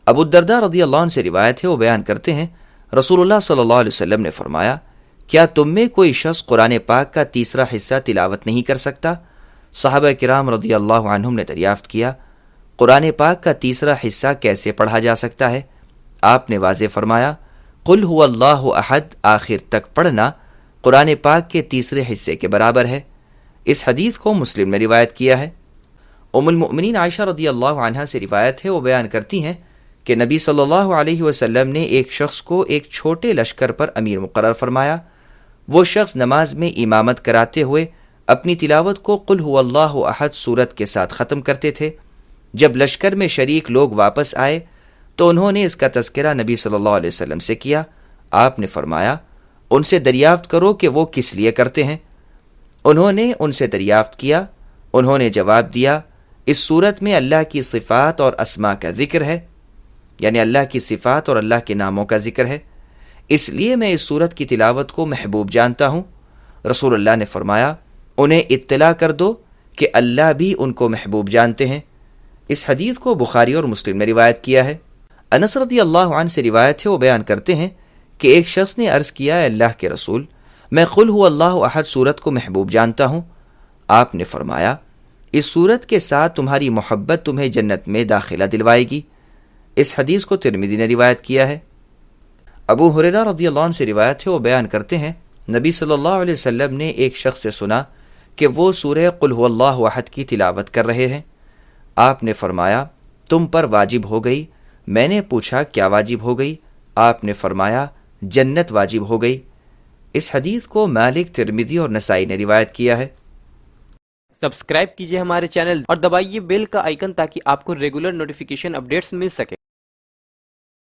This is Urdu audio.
ابو الدرداء رضی اللہ عنہ سے روایت ہے، وہ بیان کرتے ہیں رسول اللہ صلی اللہ علیہ وسلم نے فرمایا، کیا تم میں کوئی شخص قرآن پاک کا تیسرا حصہ تلاوت نہیں کر سکتا؟ صحابہ کرام رضی اللہ عنہم نے دریافت کیا، قرآن پاک کا تیسرا حصہ کیسے پڑھا جا سکتا ہے؟ آپ نے واضح فرمایا، قل هو اللہ احد آخر تک پڑھنا قرآن پاک کے تیسرے حصے کے برابر ہے۔ اس حدیث کو مسلم نے روایت کیا ہے۔ ام المؤمنین عائشہ رضی اللہ عنہا سے روایت ہے، وہ بیان کرتی ہیں کہ نبی صلی اللہ علیہ وسلم نے ایک شخص کو ایک چھوٹے لشکر پر امیر مقرر فرمایا۔ وہ شخص نماز میں امامت کراتے ہوئے اپنی تلاوت کو قل هو اللہ احد سورت کے ساتھ ختم کرتے تھے۔ جب لشکر میں شریک لوگ واپس آئے تو انہوں نے اس کا تذکرہ نبی صلی اللہ علیہ وسلم سے کیا۔ آپ نے فرمایا، ان سے دریافت کرو کہ وہ کس لیے کرتے ہیں۔ انہوں نے ان سے دریافت کیا، انہوں نے جواب دیا، اس صورت میں اللہ کی صفات اور اسماء کا ذکر ہے، یعنی اللہ کی صفات اور اللہ کے ناموں کا ذکر ہے، اس لیے میں اس صورت کی تلاوت کو محبوب جانتا ہوں۔ رسول اللہ نے فرمایا، انہیں اطلاع کر دو کہ اللہ بھی ان کو محبوب جانتے ہیں۔ اس حدیث کو بخاری اور مسلم نے روایت کیا ہے۔ انس رضی اللہ عنہ سے روایت ہے، وہ بیان کرتے ہیں کہ ایک شخص نے عرض کیا، اے اللہ کے رسول، میں قل هو اللہ احد صورت کو محبوب جانتا ہوں۔ آپ نے فرمایا، اس صورت کے ساتھ تمہاری محبت تمہیں جنت میں داخلہ دلوائے گی۔ اس حدیث کو ترمذی نے روایت کیا ہے۔ ابو ہریرہ رضی اللہ عنہ سے روایت ہے، وہ بیان کرتے ہیں نبی صلی اللہ علیہ وسلم نے ایک شخص سے سنا کہ وہ سورہ قل هو اللہ احد کی تلاوت کر رہے ہیں۔ آپ نے فرمایا، تم پر واجب ہو گئی۔ میں نے پوچھا، کیا واجب ہو گئی؟ آپ نے فرمایا، جنت واجب ہو گئی۔ اس حدیث کو مالک، ترمذی اور نسائی نے روایت کیا ہے۔ سبسکرائب کیجئے ہمارے چینل اور دبائیے بیل کا آئیکن تاکہ آپ کو ریگولر نوٹیفیکیشن اپڈیٹس مل سکیں۔